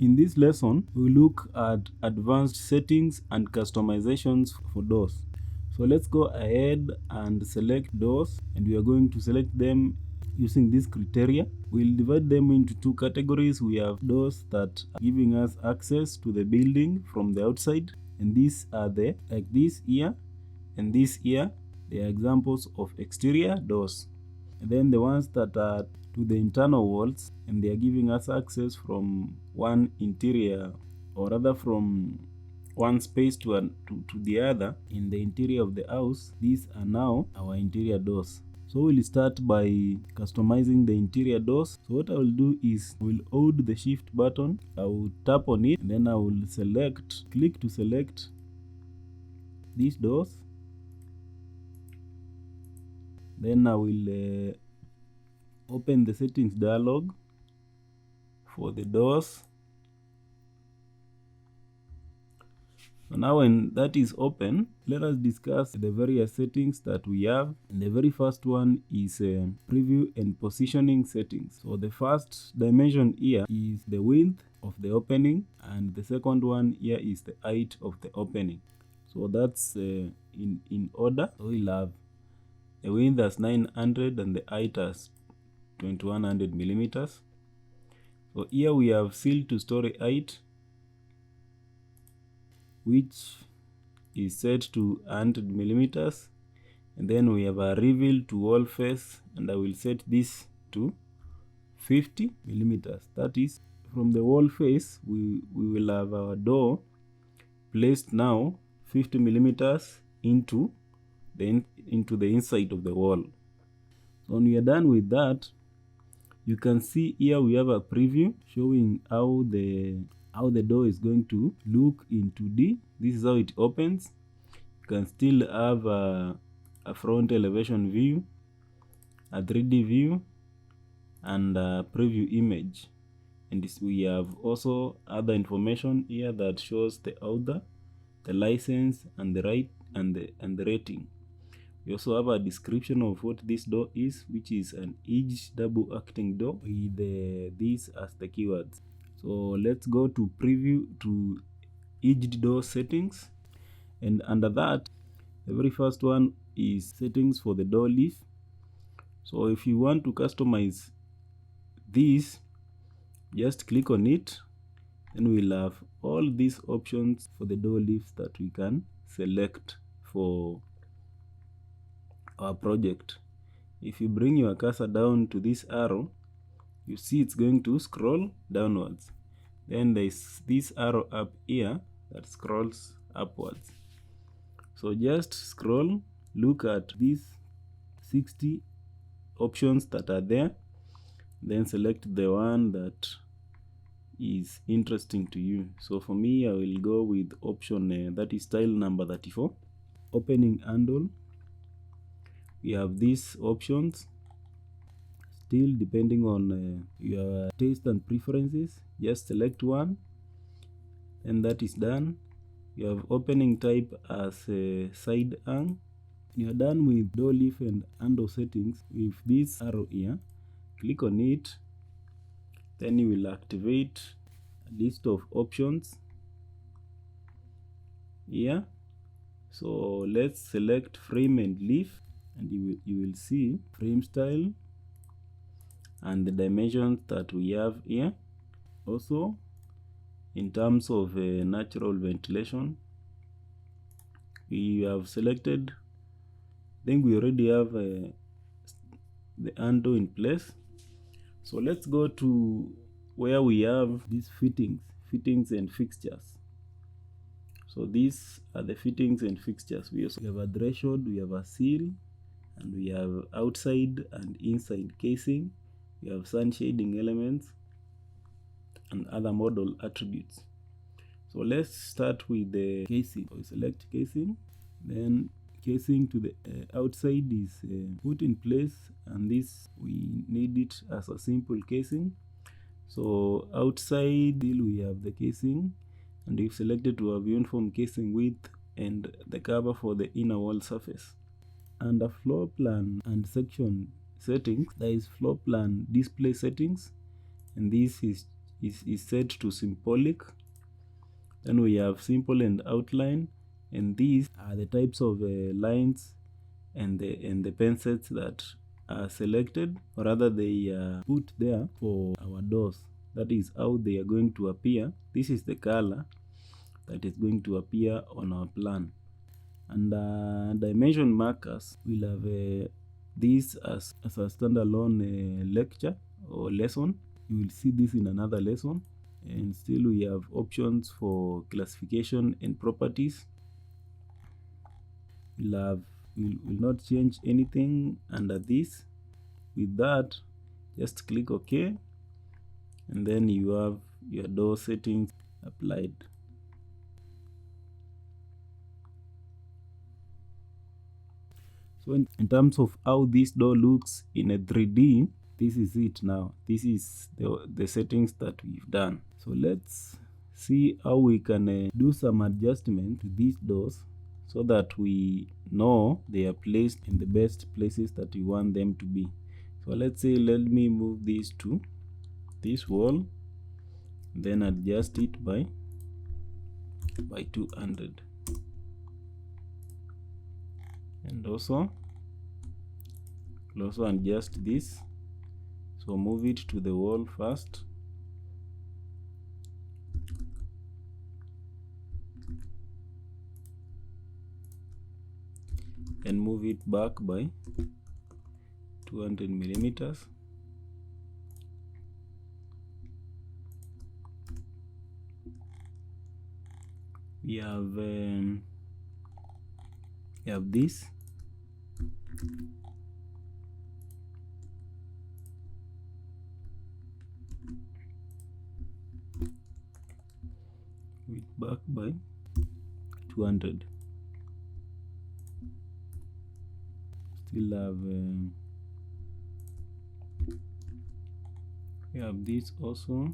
In this lesson, we look at advanced settings and customizations for doors. So let's go ahead and select doors, and we are going to select them using this criteria. We'll divide them into two categories. We have doors that are giving us access to the building from the outside, and these are like this here and this here. They are examples of exterior doors. And then the ones that are to the internal walls, and they are giving us access from one interior, or rather from one space to the other in the interior of the house. These are now our interior doors. So we'll start by customizing the interior doors. So what I will do is I will hold the shift button, I will tap on it, and then I will click to select these doors. Then I will open the settings dialog for the doors. So now when that is open, let us discuss the various settings that we have. And the very first one is preview and positioning settings. So the first dimension here is the width of the opening, and the second one here is the height of the opening. So that's in order. So we'll have the width as 900 and the height as 2100 millimeters. So here we have seal to story height, which is set to 100 millimeters, and then we have a reveal to wall face, and I will set this to 50 millimeters. That is, from the wall face we will have our door placed now 50 millimeters into the inside of the wall. So when we are done with that, you can see here we have a preview showing how the door is going to look in 2D. This is how it opens. You can still have a front elevation view, a 3D view, and a preview image. And we have also other information here that shows the author, the license, and the the rating. We also have a description of what this door is, which is an edge double acting door with this as the keywords. So let's go to preview to edged door settings, and under that, the very first one is settings for the door leaf. So if you want to customize this, just click on it, and we'll have all these options for the door leaf that we can select for our project. If you bring your cursor down to this arrow, you see it's going to scroll downwards. Then there's this arrow up here that scrolls upwards. So just scroll, look at these 60 options that are there, then select the one that is interesting to you. So for me, I will go with option that is tile number 34, opening handle. We have these options. Still, depending on your taste and preferences, just select one, and that is done. You have opening type as a side hang. You are done with door leaf and handle settings. With this arrow here, click on it, then you will activate a list of options here. So let's select frame and leaf, and you will see frame style and the dimensions that we have here. Also, in terms of natural ventilation, we have selected, I think we already have the handle in place. So let's go to where we have these fittings and fixtures. So these are the fittings and fixtures. We also have a threshold, we have a seal, and we have outside and inside casing. We have sun shading elements and other model attributes. So let's start with the casing. So we select casing, then casing to the outside is put in place, and this we need it as a simple casing. So outside we have the casing, and we've selected to have uniform casing width and the cover for the inner wall surface. Under floor plan and section settings, there is floor plan display settings, and this is is set to symbolic. Then we have simple and outline, and these are the types of lines and the pen sets that are selected, or rather they are put there for our doors. That is how they are going to appear. This is the color that is going to appear on our plan. And dimension markers, will have this as a standalone lecture or lesson. You will see this in another lesson. And still we have options for classification and properties. Will not change anything under this. With that, just click OK, and then you have your door settings applied. So in terms of how this door looks in a 3D, this is it now. This is the settings that we've done. So let's see how we can do some adjustment to these doors so that we know they are placed in the best places that we want them to be. So let's say, let me move this to this wall, then adjust it by 200. And also adjust this. So move it to the wall first. And move it back by 200 millimeters. We have this. With back by 200. Still have we have this also.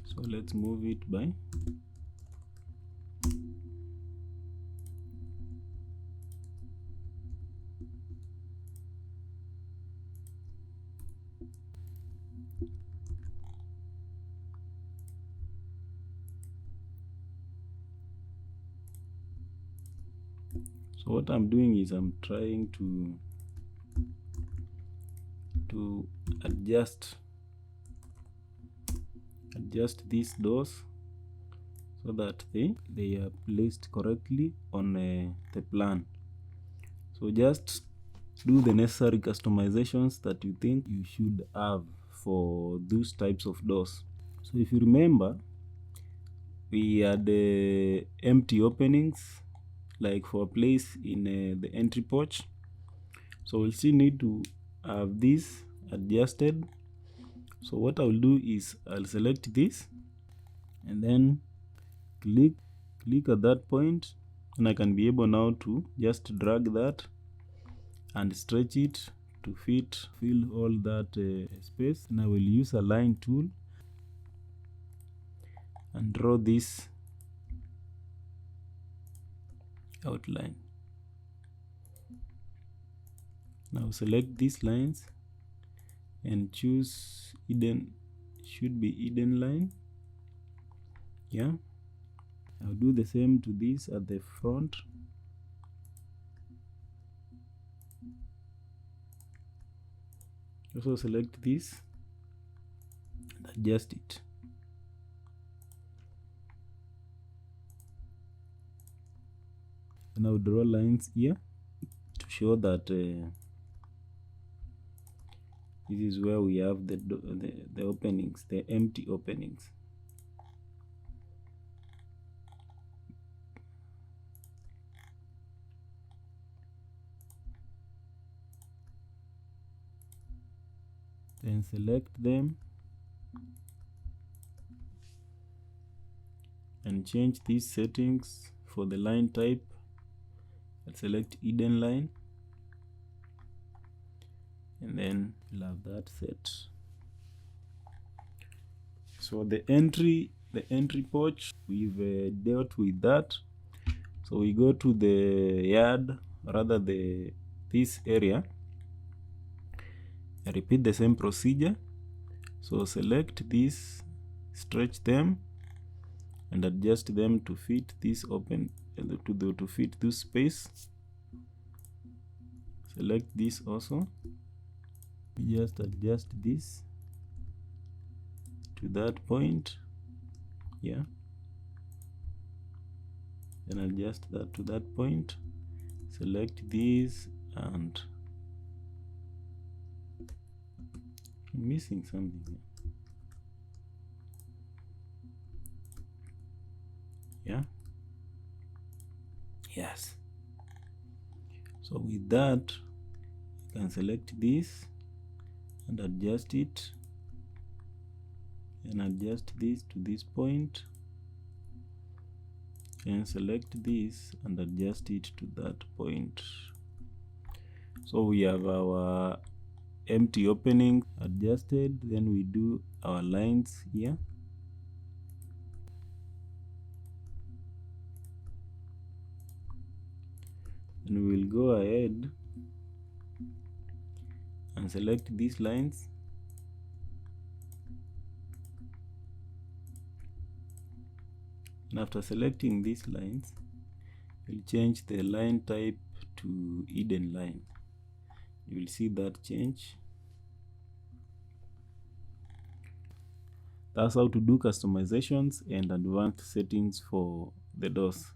So let's move it by 200. So what I'm doing is I'm trying to adjust these doors so that they are placed correctly on the plan. So just do the necessary customizations that you think you should have for those types of doors. So if you remember, we had empty openings like for a place in the entry porch. So we'll still need to have this adjusted. So what I will do is I'll select this and then click at that point, and I can be able now to just drag that and stretch it to fill all that space. And I will use a line tool and draw this outline. Now select these lines and choose hidden, should be hidden line. Yeah, I'll do the same to this at the front. Also select this and adjust it. And I'll draw lines here to show that this is where we have the openings, the empty openings. Then select them and change these settings for the line type. I'll select hidden line, and then we'll have that set. So the entry porch, we've dealt with that. So we go to the yard, rather this area. I repeat the same procedure. So select these, stretch them and adjust them to fit this open, to fit this space. Select this also, just adjust this to that point, yeah, then adjust that to that point. Select these, and I'm missing something here. Yeah, yes. So with that, you can select this and adjust it, and adjust this to this point, and select this and adjust it to that point. So we have our empty opening adjusted. Then we do our lines here, and we will go ahead and select these lines, and after selecting these lines, we'll change the line type to hidden line. You will see that change. That's how to do customizations and advanced settings for the doors.